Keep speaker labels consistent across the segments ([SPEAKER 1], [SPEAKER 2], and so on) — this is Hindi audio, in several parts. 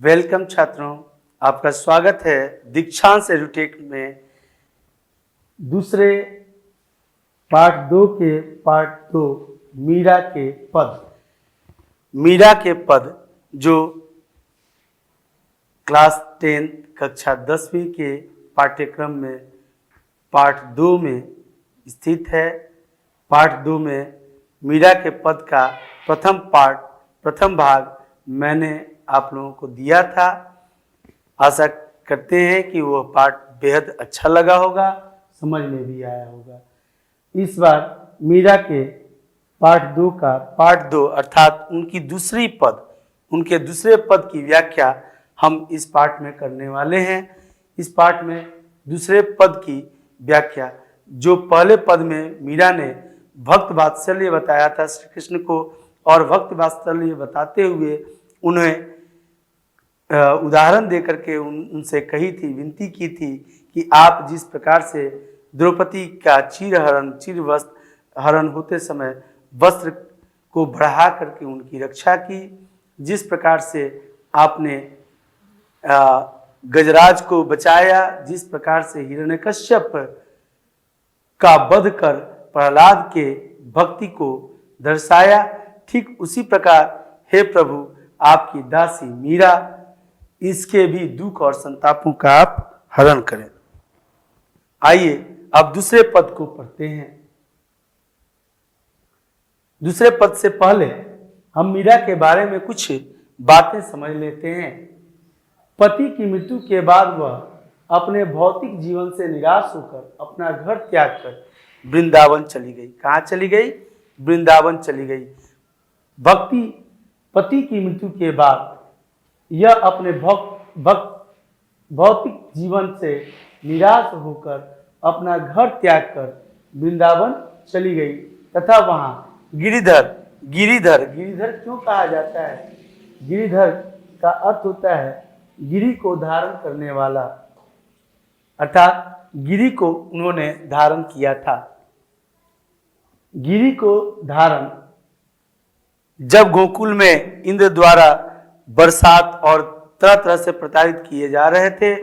[SPEAKER 1] वेलकम छात्रों, आपका स्वागत है दीक्षांत एडुटेक में दूसरे पार्ट 2 के पार्ट 2 मीरा के पद। मीरा के पद जो क्लास 10 कक्षा 10वीं के पाठ्यक्रम में पार्ट 2 में स्थित है। पार्ट 2 में मीरा के पद का प्रथम भाग मैंने आप लोगों को दिया था। आशा करते हैं कि वो पाठ बेहद अच्छा लगा होगा, समझ में भी आया होगा। इस बार मीरा के पार्ट 2 का पार्ट 2 अर्थात उनके दूसरे पद की व्याख्या हम इस पाठ में करने वाले हैं। इस पाठ में दूसरे पद की व्याख्या, जो पहले पद में मीरा ने भक्त वात्सल्य बताया था श्री कृष्ण को, और भक्त वात्सल्य बताते हुए उन्हें उदाहरण देकर के उनसे कही थी, विनती की थी कि आप जिस प्रकार से द्रौपदी का चिर वस्त्र हरण होते समय वस्त्र को बढ़ा करके उनकी रक्षा की, जिस प्रकार से आपने गजराज को बचाया, जिस प्रकार से हिरण्यकश्यप का वध कर प्रहलाद के भक्ति को दर्शाया, ठीक उसी प्रकार हे प्रभु आपकी दासी मीरा, इसके भी दुख और संतापों का आप हरण करें। आइए अब दूसरे पद को पढ़ते हैं। दूसरे पद से पहले हम मीरा के बारे में कुछ बातें समझ लेते हैं। पति की मृत्यु के बाद वह अपने भौतिक जीवन से निराश होकर अपना घर त्याग कर वृंदावन चली गई। कहाँ चली गई? वृंदावन चली गई। पति की मृत्यु के बाद यह अपने भौतिक जीवन से निराश होकर अपना घर त्याग कर वृंदावन चली गई तथा वहां गिरिधर क्यों कहा जाता है? गिरिधर का अर्थ होता है गिरी को धारण करने वाला, अर्थात गिरी को उन्होंने धारण किया था। गिरी को धारण जब गोकुल में इंद्र द्वारा बरसात और तरह तरह से प्रताड़ित किए जा रहे थे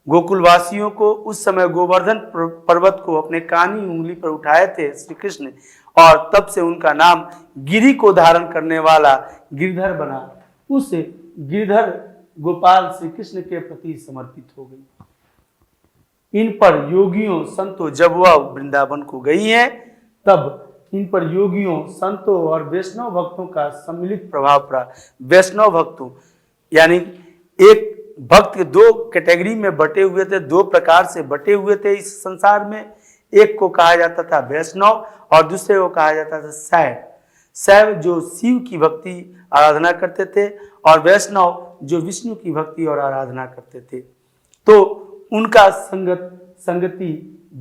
[SPEAKER 1] गोकुलवासियों को, उस समय गोवर्धन पर्वत को अपने कानी उंगली पर उठाए थे श्री कृष्ण, और तब से उनका नाम गिरी को धारण करने वाला गिरधर बना। उस गिरधर गोपाल श्री कृष्ण के प्रति समर्पित हो गई। इन पर योगियों संतों, जब वह वृंदावन को गई हैं तब इन पर योगियों संतों और वैष्णव भक्तों का सम्मिलित प्रभाव पड़ा। वैष्णव भक्तों यानी एक भक्त दो कैटेगरी में बटे हुए थे, दो प्रकार से बटे हुए थे इस संसार में। एक को कहा जाता था वैष्णव और दूसरे को कहा जाता था शैव। शैव जो शिव की भक्ति आराधना करते थे और वैष्णव जो विष्णु की भक्ति और आराधना करते थे। तो उनका संगति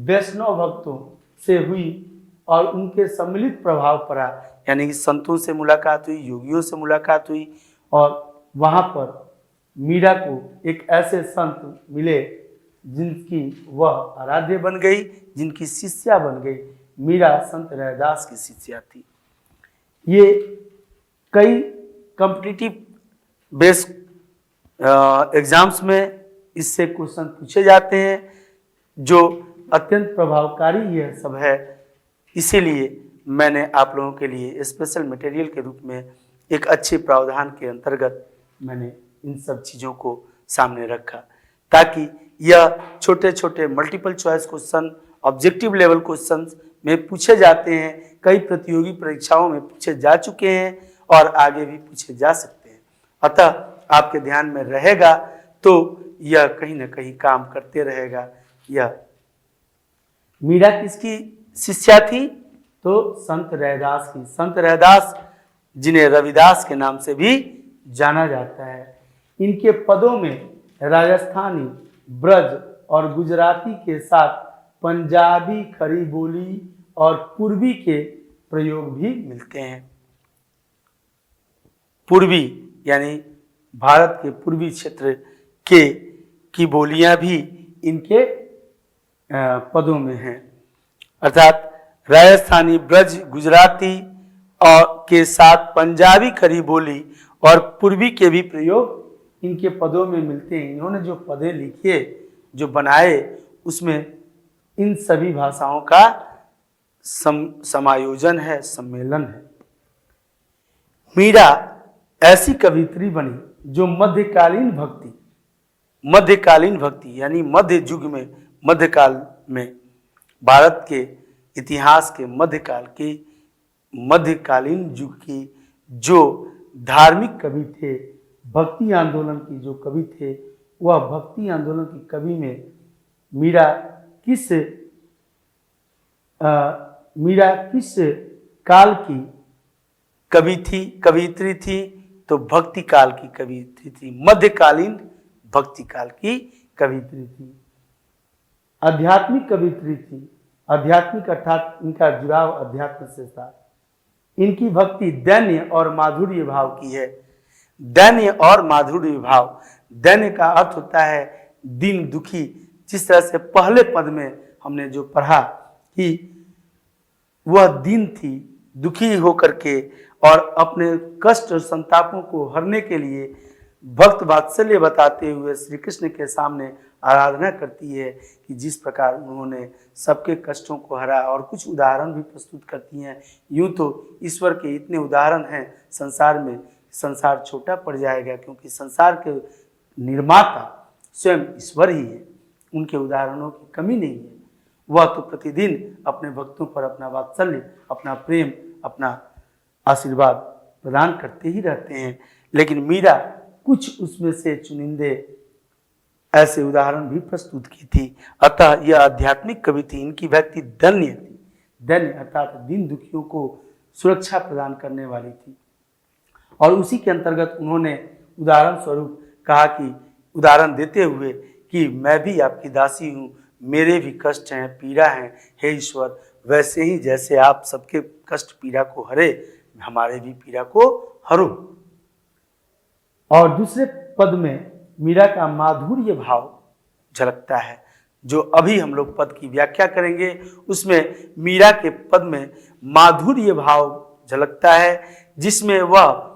[SPEAKER 1] वैष्णव भक्तों से हुई और उनके सम्मिलित प्रभाव पड़ा, यानी कि संतों से मुलाकात हुई, योगियों से मुलाकात हुई, और वहां पर मीरा को एक ऐसे संत मिले जिनकी वह आराध्य बन गई, जिनकी शिष्या बन गई। मीरा संत रैदास की शिष्या थी। ये कई कॉम्पिटिटिव बेस्ड एग्जाम्स में इससे क्वेश्चन पूछे जाते हैं, जो अत्यंत प्रभावकारी यह सब है। इसीलिए मैंने आप लोगों के लिए स्पेशल मटेरियल के रूप में एक अच्छे प्रावधान के अंतर्गत मैंने इन सब चीज़ों को सामने रखा, ताकि यह छोटे छोटे multiple choice question, objective level question में पूछे जाते हैं, कई प्रतियोगी परीक्षाओं में पूछे जा चुके हैं और आगे भी पूछे जा सकते हैं। अतः आपके ध्यान में रहेगा तो यह कहीं ना कहीं काम करते रहेगा। यह मीरा किसकी शिष्या थी? तो संत रैदास की। संत रैदास जिन्हें रविदास के नाम से भी जाना जाता है। इनके पदों में राजस्थानी, ब्रज और गुजराती के साथ पंजाबी, खड़ी बोली और पूर्वी के प्रयोग भी मिलते हैं। पूर्वी यानी भारत के पूर्वी क्षेत्र की बोलियां भी इनके पदों में हैं, अर्थात राजस्थानी, ब्रज, गुजराती और के साथ पंजाबी, खड़ी बोली और पूर्वी के भी प्रयोग इनके पदों में मिलते हैं। इन्होंने जो पदे लिखे, जो बनाए, उसमें इन सभी भाषाओं का समायोजन है, सम्मेलन है। मीरा ऐसी कवित्री बनी जो मध्यकालीन भक्ति यानी मध्य युग में, मध्यकाल में, भारत के इतिहास के मध्यकालीन युग की जो धार्मिक कवि थे, भक्ति आंदोलन की जो कवि थे, वह भक्ति आंदोलन की कवि में मीरा किस काल की कवित्री थी? तो भक्ति काल की कवित्री थी, मध्यकालीन भक्ति काल की कवित्री थी। आध्यात्मिक कवित्री थी। आध्यात्मिक अर्थात इनका जुड़ाव अध्यात्म से था। इनकी भक्ति दैन्य और माधुर्य भाव की है। दैन्य और माधुर्य भाव, दैन्य का अर्थ होता है दीन, दुखी। जिस तरह से पहले पद में हमने जो पढ़ा कि वह दीन थी, दुखी होकर के, और अपने कष्ट और संतापों को हरने के लिए भक्त वात्सल्य बताते हुए श्री कृष्ण के सामने आराधना करती है कि जिस प्रकार उन्होंने सबके कष्टों को हरा। और कुछ उदाहरण भी प्रस्तुत करती हैं। यूं तो ईश्वर के इतने उदाहरण हैं संसार में, संसार छोटा पड़ जाएगा, क्योंकि संसार के निर्माता स्वयं ईश्वर ही है। उनके उदाहरणों की कमी नहीं है। वह तो प्रतिदिन अपने भक्तों पर अपना वात्सल्य, अपना प्रेम, अपना आशीर्वाद प्रदान करते ही रहते हैं। लेकिन मीरा कुछ उसमें से चुनिंदे ऐसे उदाहरण भी प्रस्तुत की थी। अतः यह आध्यात्मिक कवि थी। इनकी व्यक्ति धन्य थी। धन्य अर्थात दीन दुखियों को सुरक्षा प्रदान करने वाली थी। और उसी के अंतर्गत उन्होंने उदाहरण स्वरूप कहा कि उदाहरण देते हुए कि मैं भी आपकी दासी हूँ, मेरे भी कष्ट हैं, पीड़ा हैं, हे ईश्वर, वैसे ही जैसे आप सबके कष्ट पीड़ा को हरे, हमारे भी पीड़ा को हरो। और दूसरे पद में मीरा का माधुर्य भाव झलकता है। जो अभी हम लोग पद की व्याख्या करेंगे उसमें मीरा के पद में माधुर्य भाव झलकता है, जिसमें वह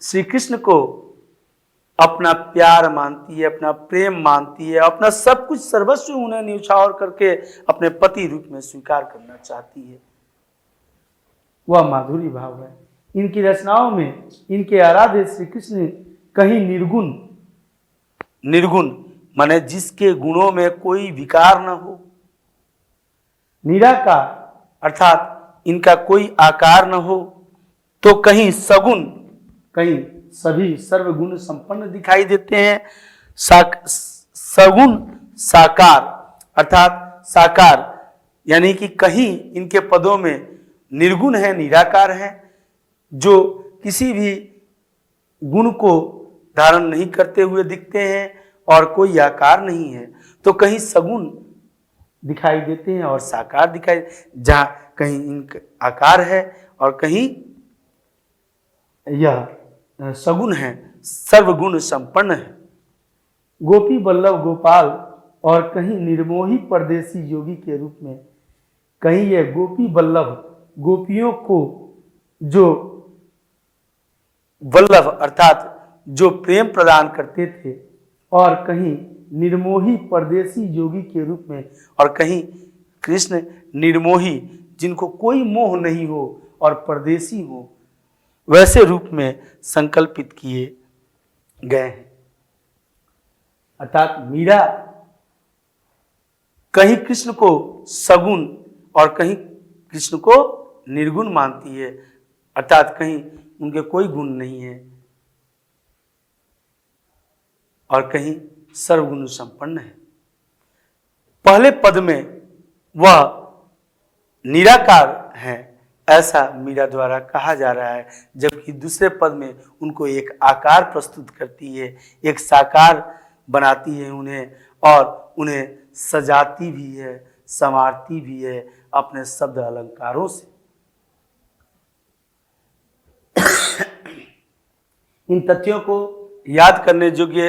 [SPEAKER 1] श्री कृष्ण को अपना प्यार मानती है, अपना प्रेम मानती है, अपना सब कुछ सर्वस्व उन्हें न्यौछावर करके अपने पति रूप में स्वीकार करना चाहती है। वह माधुर्य भाव है। इनकी रचनाओं में इनके आराध्य श्री कृष्ण कहीं निर्गुण माने जिसके गुणों में कोई विकार न हो, निराकार अर्थात इनका कोई आकार न हो, तो कहीं सगुण, कहीं सभी सर्वगुण संपन्न दिखाई देते हैं। सगुण साकार अर्थात साकार, यानी कि कहीं इनके पदों में निर्गुण है, निराकार है, जो किसी भी गुण को धारण नहीं करते हुए दिखते हैं और कोई आकार नहीं है। तो कहीं सगुण दिखाई देते हैं और साकार दिखाई, जहां कहीं इनका आकार है और कहीं यह सगुण है, सर्वगुण संपन्न है। गोपी बल्लभ गोपाल और कहीं निर्मोही परदेसी योगी के रूप में, कहीं यह गोपी बल्लभ गोपियों को जो वल्लभ अर्थात जो प्रेम प्रदान करते थे, और कहीं निर्मोही परदेसी योगी के रूप में, और कहीं कृष्ण निर्मोही जिनको कोई मोह नहीं हो और परदेसी हो, वैसे रूप में संकल्पित किए गए हैं। अर्थात मीरा कहीं कृष्ण को सगुण और कहीं कृष्ण को निर्गुण मानती है, अर्थात कहीं उनके कोई गुण नहीं है और कहीं सर्वगुण संपन्न है। पहले पद में वह निराकार है ऐसा मीरा द्वारा कहा जा रहा है, जबकि दूसरे पद में उनको एक आकार प्रस्तुत करती है, एक साकार बनाती है उन्हें, और उन्हें सजाती भी है, संवारती भी है अपने शब्द अलंकारों से। इन तथ्यों को याद करने योग्य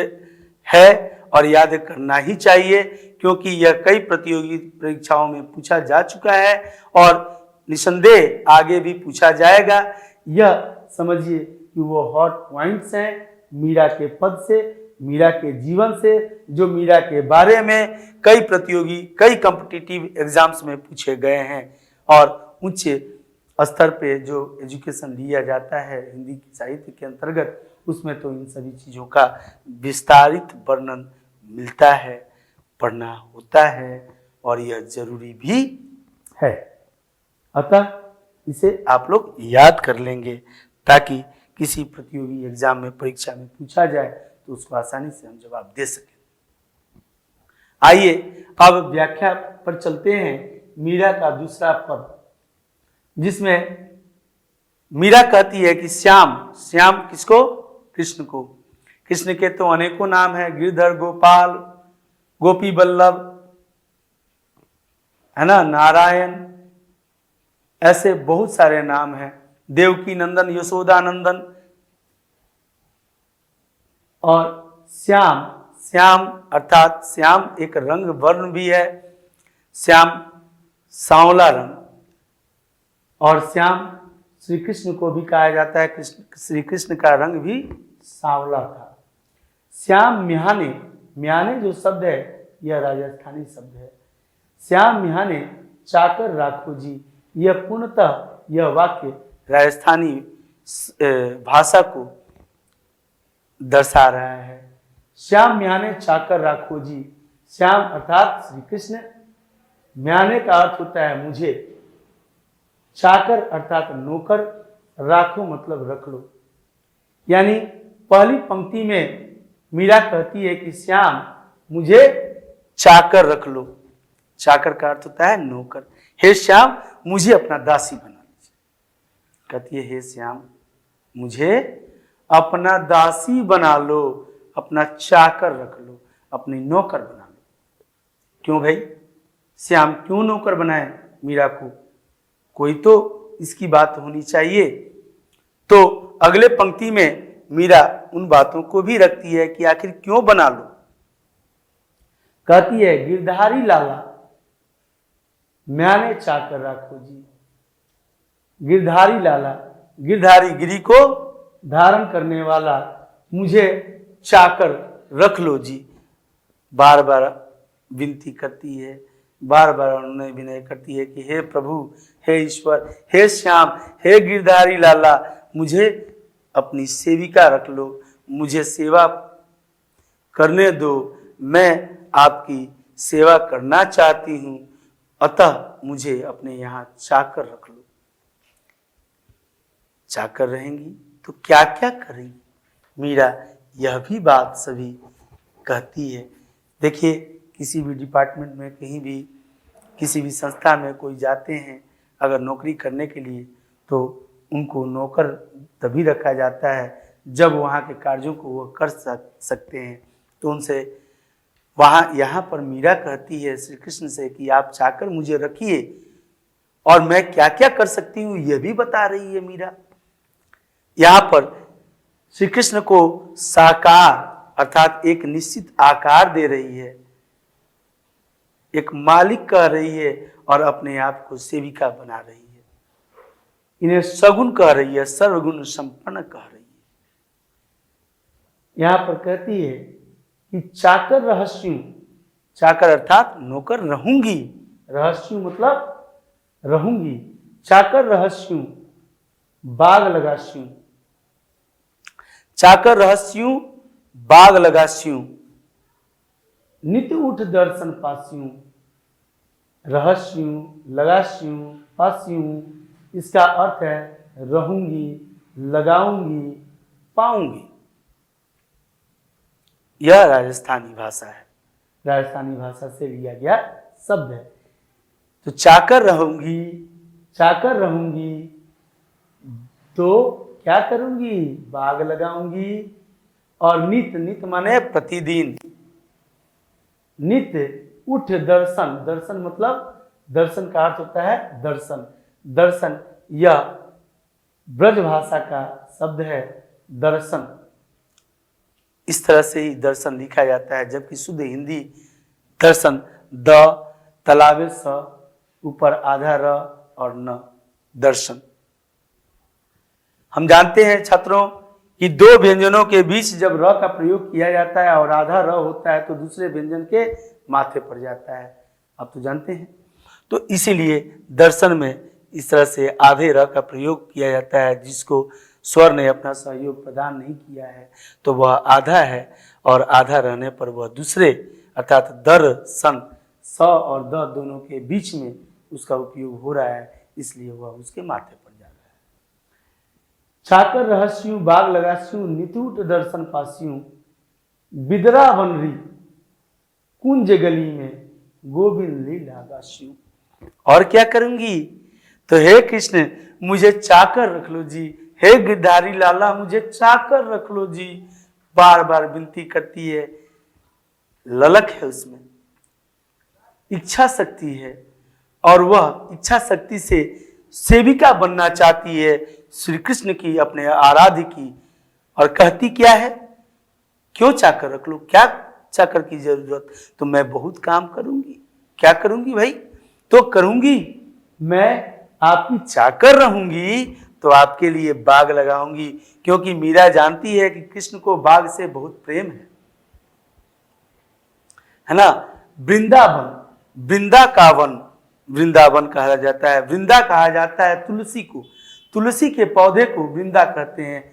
[SPEAKER 1] है और याद करना ही चाहिए, क्योंकि यह कई प्रतियोगी परीक्षाओं में पूछा जा चुका है और निसंदेह आगे भी पूछा जाएगा। यह समझिए कि वो हॉट पॉइंट्स हैं मीरा के पद से, मीरा के जीवन से, जो मीरा के बारे में कई प्रतियोगी, कई कॉम्पिटिटिव एग्जाम्स में पूछे गए हैं। और उच्च स्तर पे जो एजुकेशन लिया जाता है हिंदी साहित्य के अंतर्गत, उसमें तो इन सभी चीज़ों का विस्तारित वर्णन मिलता है, पढ़ना होता है और यह जरूरी भी है। अतः इसे आप लोग याद कर लेंगे ताकि किसी प्रतियोगी एग्जाम में, परीक्षा में पूछा जाए तो उसको आसानी से हम जवाब दे सकें। आइए अब व्याख्या पर चलते हैं। मीरा का दूसरा पद, जिसमें मीरा कहती है कि श्याम, श्याम किसको? कृष्ण को। कृष्ण के तो अनेकों नाम हैं, गिरधर, गोपाल, गोपी बल्लभ, है ना, नारायण, ऐसे बहुत सारे नाम हैं, देवकी नंदन, यशोदा नंदन। और श्याम, श्याम अर्थात श्याम एक रंग वर्ण भी है, श्याम सांवला रंग। और श्याम श्री कृष्ण को भी कहा जाता है, श्री कृष्ण का रंग भी सांवला था। श्याम मिहाने, मिहाने जो शब्द है यह राजस्थानी शब्द है। श्याम मिहाने चाकर राखो जी, यह पूर्णतः यह वाक्य राजस्थानी भाषा को दर्शा रहा है। श्याम म्याने चाकर राखो जी, श्याम अर्थात श्री कृष्ण, म्याने का अर्थ होता है मुझे, चाकर अर्थात नौकर, राखो मतलब रख लो। यानी पहली पंक्ति में मीरा कहती है कि श्याम मुझे चाकर रख लो। चाकर का अर्थ होता है नौकर। हे श्याम मुझे अपना दासी बना लीजिए। कहती है हे श्याम मुझे अपना दासी बना लो, अपना चाकर रख लो, अपनी नौकर बना लो। क्यों भाई? श्याम क्यों नौकर बनाए मीरा को? कोई तो इसकी बात होनी चाहिए। तो अगले पंक्ति में मीरा उन बातों को भी रखती है कि आखिर क्यों बना लो। कहती है गिरधारी लाला म्याने चाकर राखो जी। गिरधारी लाला, गिरधारी गिरी को धारण करने वाला, मुझे चाकर रख लो जी। बार बार विनती करती है, बार बार उन्होंने विनय करती है कि हे प्रभु, हे ईश्वर, हे श्याम, हे गिरधारी लाला, मुझे अपनी सेविका रख लो, मुझे सेवा करने दो, मैं आपकी सेवा करना चाहती हूँ, अतः मुझे अपने यहाँ चाकर रख लो। चाकर रहेंगी तो क्या क्या करेंगी? मीरा यह भी बात सभी कहती है। देखिए किसी भी डिपार्टमेंट में, कहीं भी किसी भी संस्था में कोई जाते हैं अगर नौकरी करने के लिए, तो उनको नौकर तभी रखा जाता है जब वहाँ के कार्यों को वो कर सकते हैं। तो उनसे यहाँ पर मीरा कहती है श्री कृष्ण से कि आप चाकर मुझे रखिए और मैं क्या क्या कर सकती हूँ यह भी बता रही है मीरा। यहाँ पर श्री कृष्ण को साकार अर्थात एक निश्चित आकार दे रही है, एक मालिक कह रही है और अपने आप को सेविका बना रही है। इन्हें सगुण कह रही है, सर्वगुण संपन्न कह रही है। यहाँ पर कहती है कि चाकर रहस्यु, चाकर अर्थात नौकर रहूंगी, रहस्यु मतलब रहूंगी, चाकर रहस्यु बाग लगास्यु, चाकर रहस्यु बाग लगास्यु, नित्य उठ दर्शन पास्यु, रहस्यु लगास्यु पास्यु, इसका अर्थ है रहूंगी, लगाऊंगी, पाऊंगी। यह राजस्थानी भाषा है, राजस्थानी भाषा से लिया गया शब्द है। तो चाकर रहूंगी, चाकर रहूंगी तो क्या करूंगी? बाग लगाऊंगी। और नित्य, नित्य माने प्रतिदिन, नित्य उठ दर्शन, दर्शन मतलब दर्शन का अर्थ होता है दर्शन, दर्शन यह ब्रज भाषा का शब्द है दर्शन। इस तरह से ही दर्शन लिखा जाता है, जबकि शुद्ध हिंदी दर्शन द तलावे स ऊपर आधा र और न, दर्शन। हम जानते हैं छात्रों कि दो व्यंजनों के बीच जब र का प्रयोग किया जाता है और आधा र होता है तो दूसरे व्यंजन के माथे पड़ जाता है, आप तो जानते हैं। तो इसीलिए दर्शन में इस तरह से आधे र का प्रयोग किया जाता है, जिसको स्वर ने अपना सहयोग प्रदान नहीं किया है तो वह आधा है, और आधा रहने पर वह दूसरे अर्थात दर्शन स और द दोनों के बीच में उसका उपयोग हो रहा है, इसलिए वह उसके माथे पर जा रहा है। चाकर रहस्यू बाग लगास्यू नितूट दर्शन पास्यू बिदरा बनरी कुंज गली में गोविंद लीला गास्यू। और क्या करूंगी? तो हे कृष्ण मुझे चाकर रख लो जी, हे गिरधारी लाला मुझे चाकर रख लो जी, बार बार विनती करती है। ललक है उसमें, इच्छा शक्ति है, और वह इच्छा शक्ति से सेविका बनना चाहती है श्री कृष्ण की, अपने आराध्य की। और कहती क्या है? क्यों चाकर रख लो, क्या चाकर की जरूरत, तो मैं बहुत काम करूंगी। क्या करूंगी भाई? तो करूंगी, मैं आपकी चाकर रहूंगी, तो आपके लिए बाग लगाऊंगी, क्योंकि मीरा जानती है कि कृष्ण को बाग से बहुत प्रेम है ना। वृंदावन, वृंदा का वन वृंदावन कहा जाता है, वृंदा कहा जाता है तुलसी को, तुलसी के पौधे को वृंदा कहते हैं।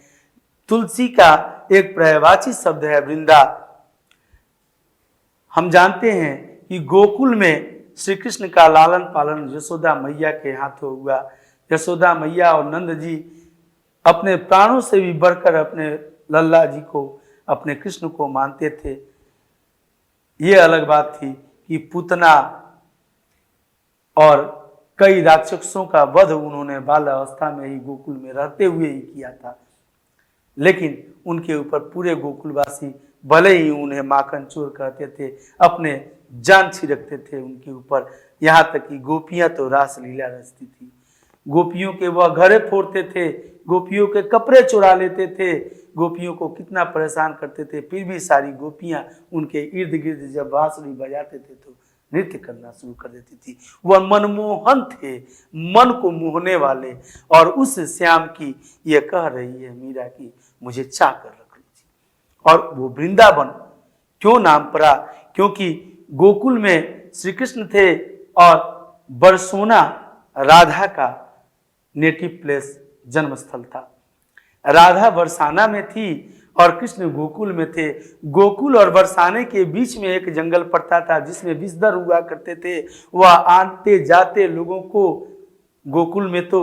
[SPEAKER 1] तुलसी का एक पर्यायवाची शब्द है वृंदा। हम जानते हैं कि गोकुल में श्री कृष्ण का लालन पालन यशोदा मैया के हाथों हुआ। यशोदा मैया और नंद जी अपने प्राणों से भी बढ़कर अपने लल्ला जी को, अपने कृष्ण को मानते थे। ये अलग बात थी कि पूतना और कई राक्षसों का वध उन्होंने बाल अवस्था में ही गोकुल में रहते हुए ही किया था, लेकिन उनके ऊपर पूरे गोकुलवासी भले ही उन्हें माखन चोर कहते थे, अपने जान छिड़कते थे उनके ऊपर। यहाँ तक कि गोपियां तो रास लीला रचती थी, गोपियों के वह घरे फोड़ते थे, गोपियों के कपड़े चुरा लेते थे, गोपियों को कितना परेशान करते थे, फिर भी सारी गोपियां उनके इर्द गिर्द जब बांसुरी बजाते थे तो नृत्य करना शुरू कर देती थी। वह मनमोहन थे, मन को मोहने वाले। और उस श्याम की ये कह रही है मीरा की मुझे चाकर रख लीजिए। और वो वृंदावन क्यों नाम पड़ा? क्योंकि गोकुल में श्री कृष्ण थे और बरसोना राधा का नेटिव प्लेस, जन्म स्थल था। राधा बरसाना में थी और कृष्ण गोकुल में थे। गोकुल और बरसाने के बीच में एक जंगल पड़ता था जिसमें विषधर हुआ करते थे। वह आते जाते लोगों को, गोकुल में तो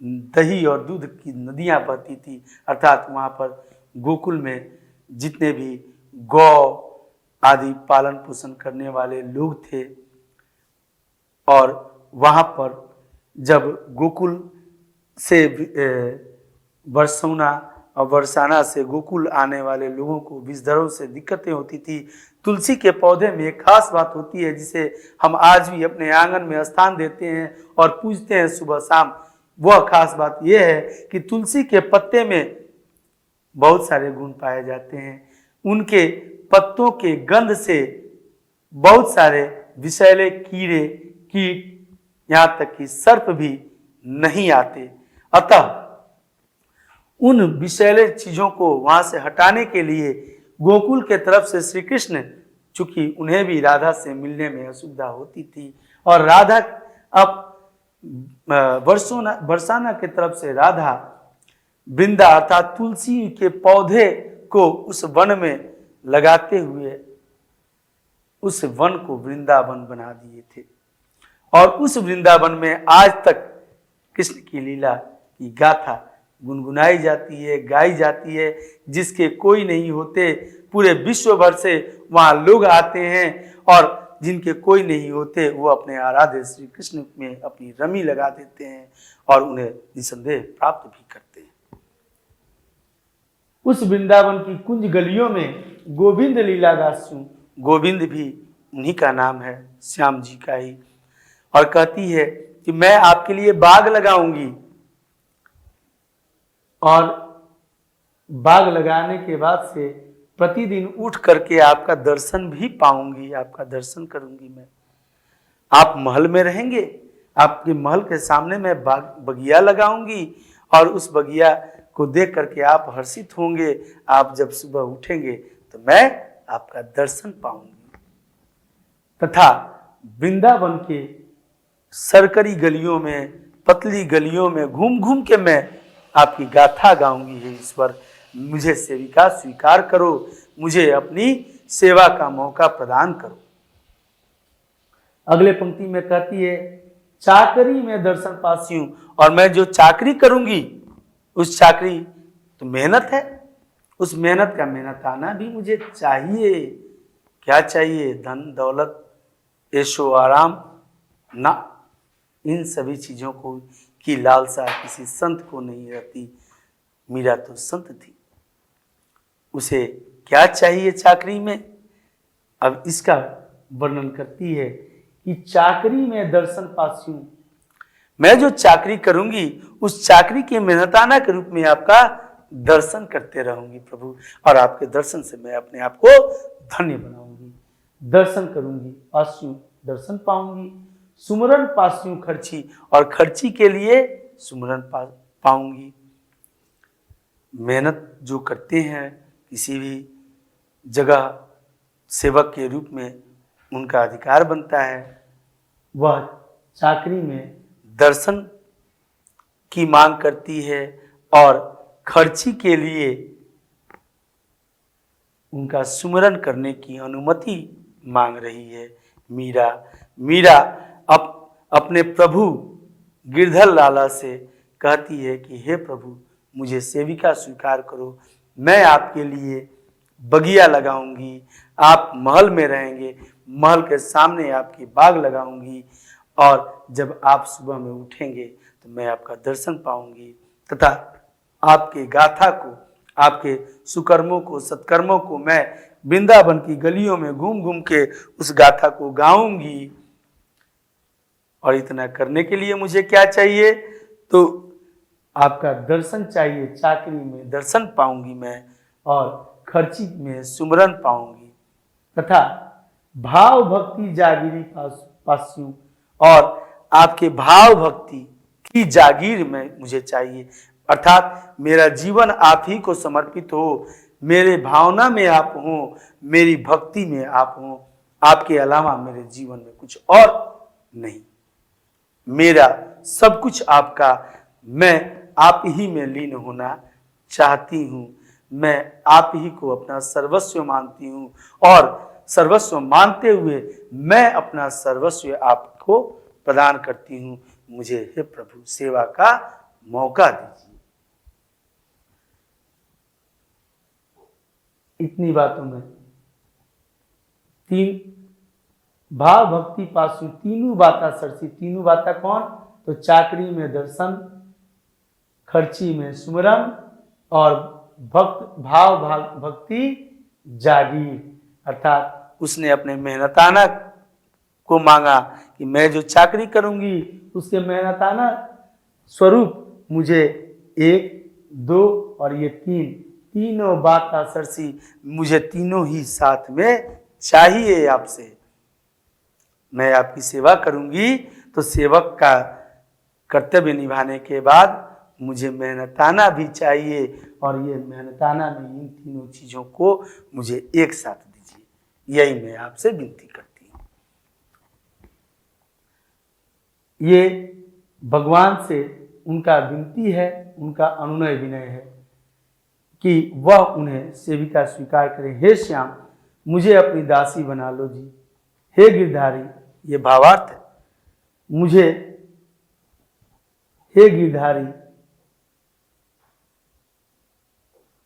[SPEAKER 1] दही और दूध की नदियां बहती थी, अर्थात वहां पर गोकुल में जितने भी गौ आदि पालन पोषण करने वाले लोग थे, और वहां पर जब गोकुल से बरसौना और बरसाना से गोकुल आने वाले लोगों को विषधरों से दिक्कतें होती थी। तुलसी के पौधे में एक खास बात होती है जिसे हम आज भी अपने आंगन में स्थान देते हैं और पूजते हैं सुबह शाम। वह खास बात यह है कि तुलसी के पत्ते में बहुत सारे गुण पाए जाते हैं। उनके पत्तों के गंध से बहुत सारे विषैले कीड़े, कीट, यहाँ तक कि सर्प भी नहीं आते। अतः उन विषैले चीजों को वहां से हटाने के लिए गोकुल के तरफ से श्री कृष्ण, चूंकि उन्हें भी राधा से मिलने में असुविधा होती थी, और राधा अब बरसाना के तरफ से राधा वृंदा अर्थात तुलसी के पौधे को उस वन में लगाते हुए उस वन को वृंदावन बना दिए थे। और उस वृंदावन में आज तक कृष्ण की लीला की गाथा गुनगुनाई जाती है, गाई जाती है, जिसके कोई नहीं होते। पूरे विश्व भर से वहां लोग आते हैं, और जिनके कोई नहीं होते वो अपने आराध्य श्री कृष्ण में अपनी रमी लगा देते हैं और उन्हें निसंदेह प्राप्त भी करते हैं। उस वृंदावन की कुंज गलियों में गोविंद लीला दासू, गोविंद भी उन्हीं का नाम है, श्याम जी का ही। और कहती है कि मैं आपके लिए बाग लगाऊंगी, और बाग लगाने के बाद से प्रतिदिन उठ करके आपका दर्शन भी पाऊंगी, आपका दर्शन करूंगी मैं। आप महल में रहेंगे, आपके महल के सामने मैं बगिया लगाऊंगी, और उस बगिया को देख करके आप हर्षित होंगे। आप जब सुबह उठेंगे तो मैं आपका दर्शन पाऊंगी। तथा वृंदावन के सरकरी गलियों में, पतली गलियों में घूम घूम के मैं आपकी गाथा गाऊंगी। हे ईश्वर, मुझे सेविका स्वीकार करो, मुझे अपनी सेवा का मौका प्रदान करो। अगले पंक्ति में कहती है, चाकरी में दर्शन पासियों, और मैं जो चाकरी करूंगी उस चाकरी तो मेहनत है, उस मेहनत का मेहनताना भी मुझे चाहिए। क्या चाहिए? धन दौलत ऐशो आराम ना, इन सभी चीजों को की लालसा किसी संत को नहीं रहती। मीरा तो संत थी, उसे क्या चाहिए चाकरी में? अब इसका वर्णन करती है कि चाकरी में दर्शन पासियों, मैं जो चाकरी करूंगी उस चाकरी के मेहनताना के रूप में आपका दर्शन करते रहूंगी प्रभु, और आपके दर्शन से मैं अपने आप को धन्य बनाऊंगी। दर्शन करूंगी, पासियों दर्शन पाऊंगी, सुमरन पासियों खर्ची, और खर्ची के लिए सुमरन पाऊंगी। मेहनत जो करते हैं किसी भी जगह सेवक के रूप में, उनका अधिकार बनता है वह चाकरी में दर्शन की मांग करती है और खर्ची के लिए उनका सुमरन करने की अनुमति मांग रही है। मीरा अपने प्रभु गिरधर लाला से कहती है कि हे प्रभु, मुझे सेविका स्वीकार करो, मैं आपके लिए बगिया लगाऊंगी, आप महल में रहेंगे, महल के सामने आपकी बाग लगाऊंगी, और जब आप सुबह में उठेंगे तो मैं आपका दर्शन पाऊंगी, तथा आपके गाथा को, आपके सुकर्मों को, सत्कर्मों को मैं वृंदावन की गलियों में घूम घूम के उस गाथा को गाऊंगी। और इतना करने के लिए मुझे क्या चाहिए? तो आपका दर्शन चाहिए। चाकरी में दर्शन पाऊंगी मैं, और खर्ची में सुमरन पाऊंगी, तथा भाव भक्ति जागीरी पासियों, और आपके भाव भक्ति की जागीर में मुझे चाहिए। अर्थात मेरा जीवन आप ही को समर्पित हो, मेरे भावना में आप हो, मेरी भक्ति में आप हो, आपके अलावा मेरे जीवन में कुछ और नहीं। मेरा सब कुछ आपका, मैं आप ही में लीन होना चाहती हूँ। मैं आप ही को अपना सर्वस्व मानती हूँ, और सर्वस्व मानते हुए मैं अपना सर्वस्व आपको प्रदान करती हूँ। मुझे हे प्रभु सेवा का मौका दीजिए। इतनी बातों में तीन भाव भक्ति पासु तीनों बाता सरसी। तीनों बाता कौन? तो चाकरी में दर्शन, खर्ची में सुमरन, और भाव भक्ति जागीर। अर्थात उसने अपने मेहनताना को मांगा कि मैं जो चाकरी करूंगी उसके मेहनताना स्वरूप मुझे 1, 2 और ये 3 बाता सरसी, मुझे तीनों ही साथ में चाहिए आपसे। मैं आपकी सेवा करूंगी तो सेवक का कर्तव्य निभाने के बाद मुझे मेहनताना भी चाहिए, और ये मेहनताना में इन तीनों चीजों को मुझे एक साथ दीजिए। यही मैं आपसे विनती करती हूँ। ये भगवान से उनका विनती है, उनका अनुनय विनय है कि वह उन्हें सेविका स्वीकार करें। हे श्याम, मुझे अपनी दासी बना लो जी। हे गिरधारी, ये भावार्थ है, मुझे, हे गिरधारी,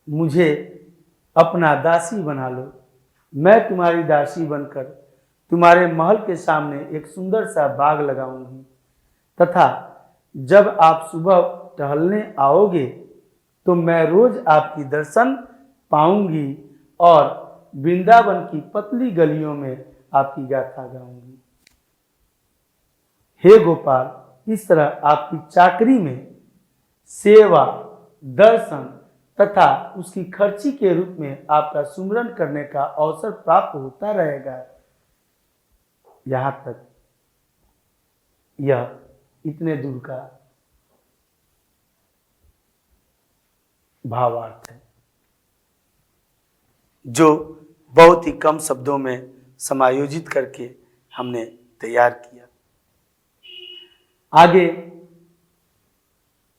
[SPEAKER 1] मुझे अपना दासी बना लो। मैं तुम्हारी दासी बनकर तुम्हारे महल के सामने एक सुंदर सा बाग लगाऊंगी, तथा जब आप सुबह टहलने आओगे तो मैं रोज आपकी दर्शन पाऊंगी, और वृंदावन की पतली गलियों में आपकी गाथा गाऊंगी। हे गोपाल, इस तरह आपकी चाकरी में सेवा, दर्शन तथा उसकी खर्ची के रूप में आपका सुमरन करने का अवसर प्राप्त होता रहेगा। यहां तक यह इतने दूर का भावार्थ है, जो बहुत ही कम शब्दों में समायोजित करके हमने तैयार किया। आगे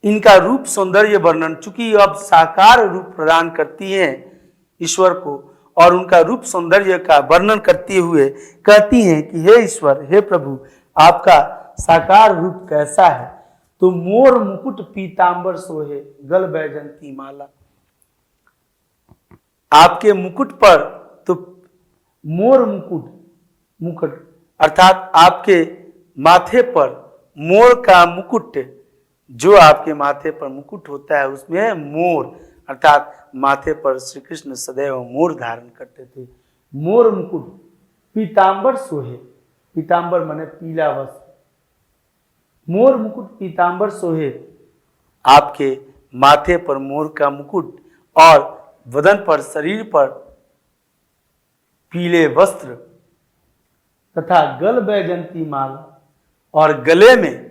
[SPEAKER 1] इनका रूप सौंदर्य वर्णन, चूंकि अब साकार रूप प्रदान करती हैं ईश्वर को और उनका रूप सौंदर्य का वर्णन करते हुए कहती हैं कि हे ईश्वर, हे प्रभु, आपका साकार रूप कैसा है? तो मोर मुकुट पीतांबर सोहे, गल बैजंती माला। आपके मुकुट पर, तो मोर मुकुट अर्थात आपके माथे पर मोर का मुकुट, जो आपके माथे पर मुकुट होता है उसमें मोर, अर्थात माथे पर श्री कृष्ण सदैव मोर धारण करते थे। मोर मुकुट पीतांबर सोहे, पीतांबर माने पीला वस्त्र, मोर मुकुट पीतांबर सोहे, आपके माथे पर मोर का मुकुट और वदन पर, शरीर पर पीले वस्त्र तथा गल बैजंती माला, और गले में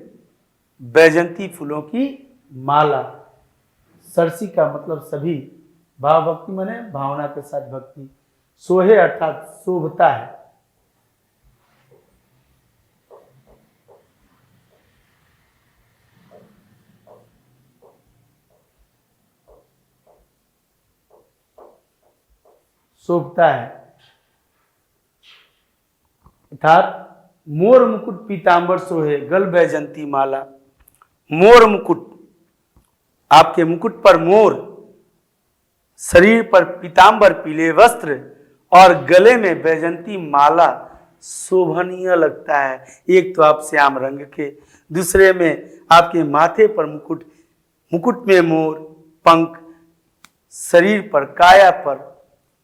[SPEAKER 1] बैजंती फूलों की माला। सरसी का मतलब सभी, भाव भक्ति माने भावना के साथ भक्ति, सोहे अर्थात शोभता है। शोभता है अर्थात मोर मुकुट पीतांबर सोहे, गल बैजंती माला। मोर मुकुट, आपके मुकुट पर मोर, शरीर पर पीतांबर पीले वस्त्र और गले में बैजंती माला, शोभनीय लगता है। एक तो आप श्याम रंग के, दूसरे में आपके माथे पर मुकुट, मुकुट में मोर पंख, शरीर पर, काया पर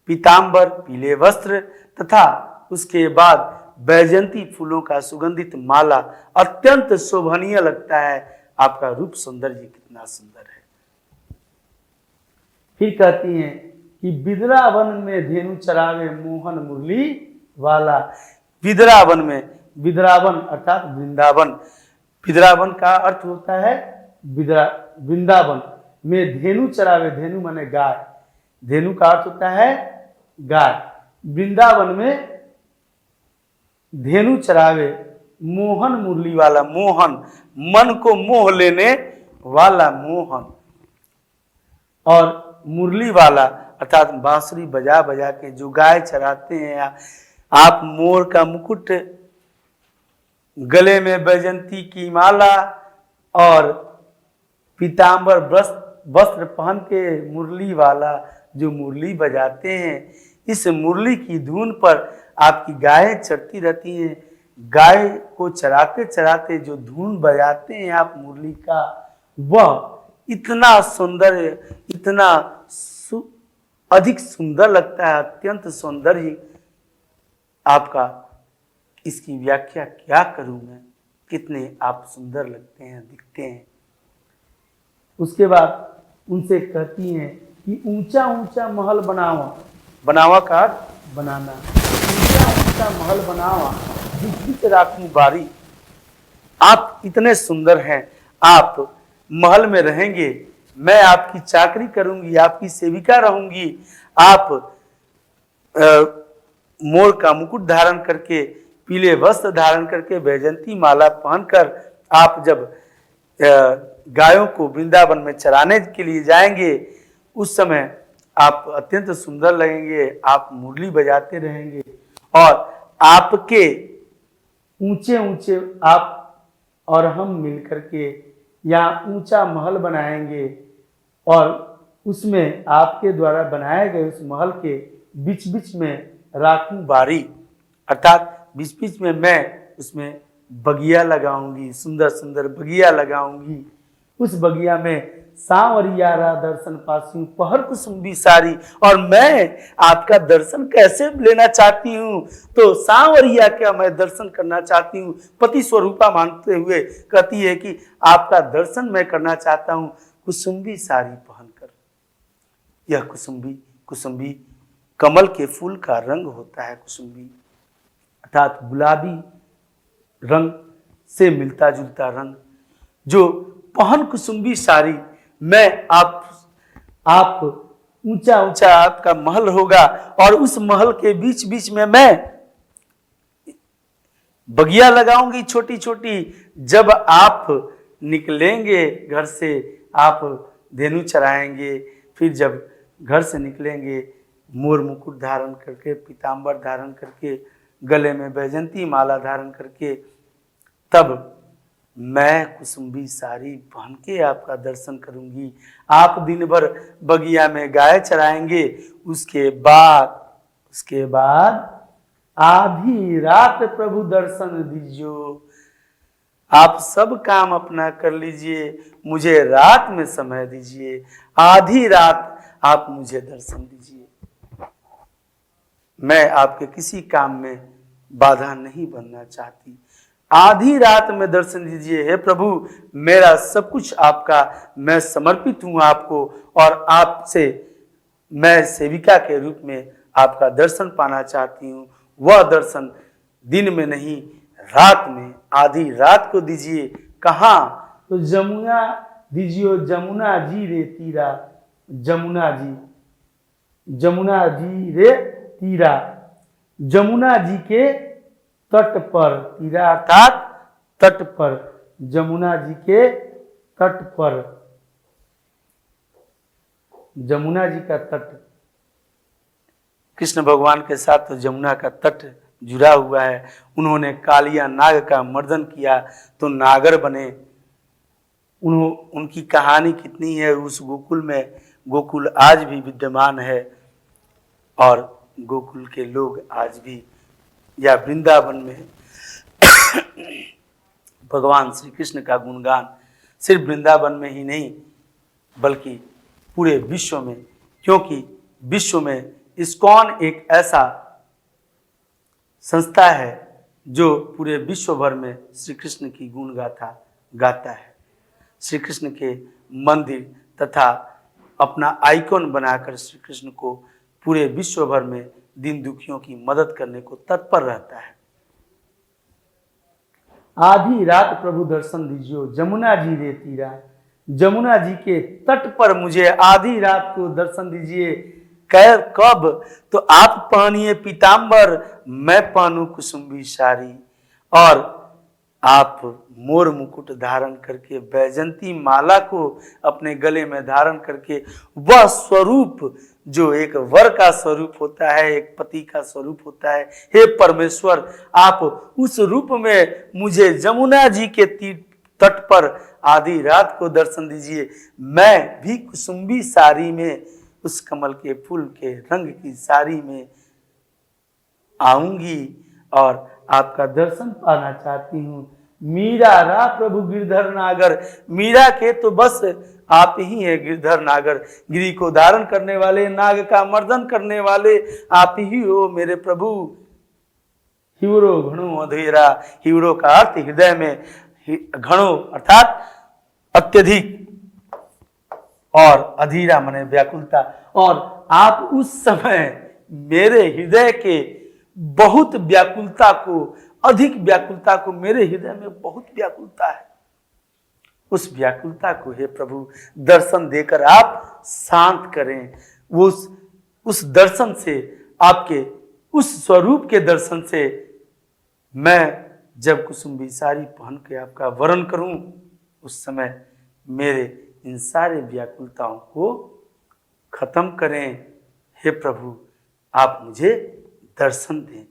[SPEAKER 1] पीतांबर पीले वस्त्र तथा उसके बाद बैजंती फूलों का सुगंधित माला, अत्यंत शोभनीय लगता है। आपका रूप सौंदर्य कितना सुंदर है। फिर कहती हैं कि बिदरावन में धेनु चरावे मोहन मुरली वाला। बिदरावन में, बिदरावन अर्थात वृंदावन, बिदरावन का अर्थ होता है वृंदावन में धेनु चरावे, धेनु माने गाय, धेनु का अर्थ होता है गाय। वृंदावन में धेनु चरावे मोहन मुरली वाला, मोहन मन को मोह लेने वाला मोहन, और मुरली वाला अर्थात बांसुरी बजा बजा के जो गाय चराते हैं। आप मोर का मुकुट, गले में बैजंती की माला और पीतांबर वस्त्र पहन के मुरली वाला जो मुरली बजाते हैं, इस मुरली की धुन पर आपकी गायें चढ़ती रहती हैं। गाय को चराते चराते जो धुन बजाते हैं आप मुरली का, वह इतना सुंदर, इतना अधिक सुंदर लगता है, अत्यंत सौंदर्य आपका। इसकी व्याख्या क्या करूं मैं, कितने आप सुंदर लगते हैं, दिखते हैं। उसके बाद उनसे कहती हैं कि ऊंचा ऊंचा महल बनावा, बनावा का अर्थ बनाना, ऊंचा ऊंचा महल बनावा, बीच बीच राखूं बारी। आप इतने सुंदर हैं, आप महल में रहेंगे, मैं आपकी चाकरी करूंगी, आपकी सेविका रहूंगी। आप मोर का मुकुट धारण करके, पीले वस्त्र धारण करके, बैजंती माला पहनकर आप जब गायों को वृंदावन में चराने के लिए जाएंगे, उस समय आप अत्यंत सुंदर लगेंगे। आप मुरली बजाते रहेंगे और आपके ऊंचे ऊंचे आप और हम मिलकर के यहाँ ऊंचा महल बनाएंगे और उसमें आपके द्वारा बनाए गए उस महल के बीच बीच में राखूं बारी, अर्थात बीच बीच में मैं उसमें बगिया लगाऊंगी, सुंदर सुंदर बगिया लगाऊंगी। उस बगिया में सांवरियारा दर्शन पासूं पहर कुसुम्बी सारी, और मैं आपका दर्शन कैसे लेना चाहती हूँ, तो सांवरिया क्या मैं दर्शन करना चाहती हूँ। पति स्वरूपा मानते हुए कहती है कि आपका दर्शन मैं करना चाहता हूँ कुसुम्बी साड़ी पहनकर। यह कुसुम्बी कमल के फूल का रंग होता है। कुसुम्बी अर्थात गुलाबी रंग से मिलता जुलता रंग, जो पहन कुसुम्बी साड़ी, मैं आप ऊंचा ऊंचा आपका महल होगा और उस महल के बीच बीच में मैं बगिया लगाऊंगी छोटी छोटी। जब आप निकलेंगे घर से, आप धेनु चराएंगे, फिर जब घर से निकलेंगे मोर मुकुट धारण करके, पीतांबर धारण करके, गले में वैजंती माला धारण करके, तब मैं कुसुम्बी साड़ी पहन के आपका दर्शन करूंगी। आप दिन भर बगिया में गाय चराएंगे, उसके बाद आधी रात प्रभु दर्शन दीजिए। आप सब काम अपना कर लीजिए, मुझे रात में समय दीजिए, आधी रात आप मुझे दर्शन दीजिए। मैं आपके किसी काम में बाधा नहीं बनना चाहती। आधी रात में दर्शन दीजिए। हे प्रभु, मेरा सब कुछ आपका, मैं समर्पित हूं आपको, और आपसे मैं सेविका के रूप में आपका दर्शन पाना चाहती हूं। वह दर्शन दिन में नहीं, रात में, आधी रात को दीजिए। कहाँ? तो जमुना दीजिए, जमुना जी रे तीरा, जमुना जी, जमुना जी रे तीरा, जमुना जी के तट पर, तीरा अर्थात तट पर, जमुना जी के तट पर, जमुना जी का तट, कृष्ण भगवान के साथ तो जमुना का तट जुड़ा हुआ है। उन्होंने कालिया नाग का मर्दन किया तो नागर बने। उनकी कहानी कितनी है उस गोकुल में। गोकुल आज भी विद्यमान है और गोकुल के लोग आज भी, या वृंदावन में भगवान श्री कृष्ण का गुणगान सिर्फ वृंदावन में ही नहीं बल्कि पूरे विश्व में, क्योंकि विश्व में इस्कॉन एक ऐसा संस्था है जो पूरे विश्व भर में श्री कृष्ण की गुण गाता है। श्री कृष्ण के मंदिर तथा अपना आइकॉन बनाकर श्री कृष्ण को पूरे विश्व भर में दीन दुखियों की मदद करने को तत्पर रहता है। आधी रात प्रभु दर्शन दीजिए, जमुना जी रे तीरा, जमुना जी के तट पर मुझे आधी रात को दर्शन दीजिए। कब? तो आप पहनिए पीतांबर, मैं पहनूं कुसुम्बी साड़ी, और आप मोर मुकुट धारण करके, बैजंती माला को अपने गले में धारण करके, वह स्वरूप जो एक वर का स्वरूप होता है, एक पति का स्वरूप होता है, हे परमेश्वर, आप उस रूप में मुझे जमुना जी के तट पर आधी रात को दर्शन दीजिए। मैं भी कुसुम्बी साड़ी में, उस कमल के फूल के रंग की साड़ी में आऊंगी और आपका दर्शन पाना चाहती हूँ। मीरा रा प्रभु गिरधर नागर, मीरा के तो बस आप ही हैं गिरधर नागर, गिरी को धारण करने वाले, नाग का मर्दन करने वाले आप ही हो मेरे प्रभु। हिवरो घणो अधेरा, हिवरो का अर्थ हृदय में, घणो अर्थात अत्यधिक, और अधीरा माने व्याकुलता, और आप उस समय मेरे हृदय के बहुत व्याकुलता को, अधिक व्याकुलता को, मेरे हृदय में बहुत व्याकुलता है, उस व्याकुलता को हे प्रभु दर्शन देकर आप शांत करें। उस दर्शन से, आपके उस स्वरूप के दर्शन से मैं जब कुसुम्बी साड़ी पहन के आपका वरण करूं, उस समय मेरे इन सारे व्याकुलताओं को खत्म करें। हे प्रभु, आप मुझे दर्शन दें।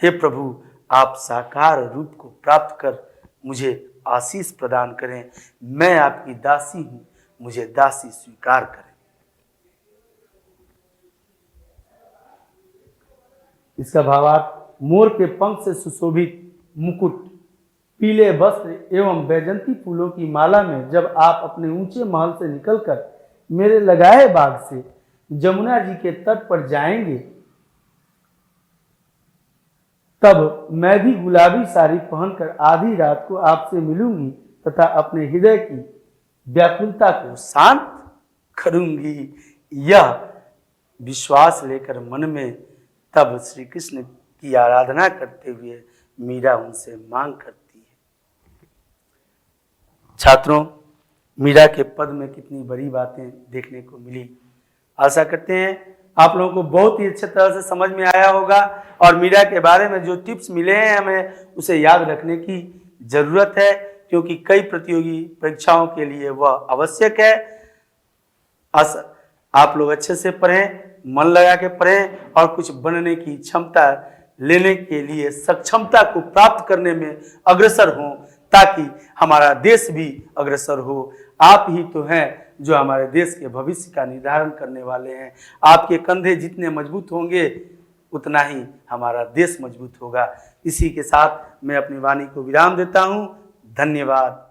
[SPEAKER 1] हे प्रभु, आप साकार रूप को प्राप्त कर मुझे आशीष प्रदान करें। मैं आपकी दासी हूं, मुझे दासी स्वीकार करें। इसका भावार्थ, मोर के पंख से सुशोभित मुकुट, पीले वस्त्र एवं बैजंती फूलों की माला में जब आप अपने ऊंचे महल से निकलकर मेरे लगाए बाग से जमुना जी के तट पर जाएंगे, तब मैं भी गुलाबी साड़ी पहनकर आधी रात को आपसे मिलूंगी तथा अपने हृदय की व्याकुलता को शांत करूंगी। यह विश्वास लेकर मन में तब श्री कृष्ण की आराधना करते हुए मीरा उनसे मांग करती है। छात्रों, मीरा के पद में कितनी बड़ी बातें देखने को मिली। आशा करते हैं आप लोगों को बहुत ही अच्छे तरह से समझ में आया होगा और मीरा के बारे में जो टिप्स मिले हैं हमें उसे याद रखने की जरूरत है, क्योंकि कई प्रतियोगी परीक्षाओं के लिए वह आवश्यक है। आप लोग अच्छे से पढ़ें, मन लगा के पढ़ें और कुछ बनने की क्षमता लेने के लिए सक्षमता को प्राप्त करने में अग्रसर हों, ताकि हमारा देश भी अग्रसर हो। आप ही तो हैं जो हमारे देश के भविष्य का निर्धारण करने वाले हैं। आपके कंधे जितने मजबूत होंगे उतना ही हमारा देश मजबूत होगा। इसी के साथ मैं अपनी वाणी को विराम देता हूँ। धन्यवाद।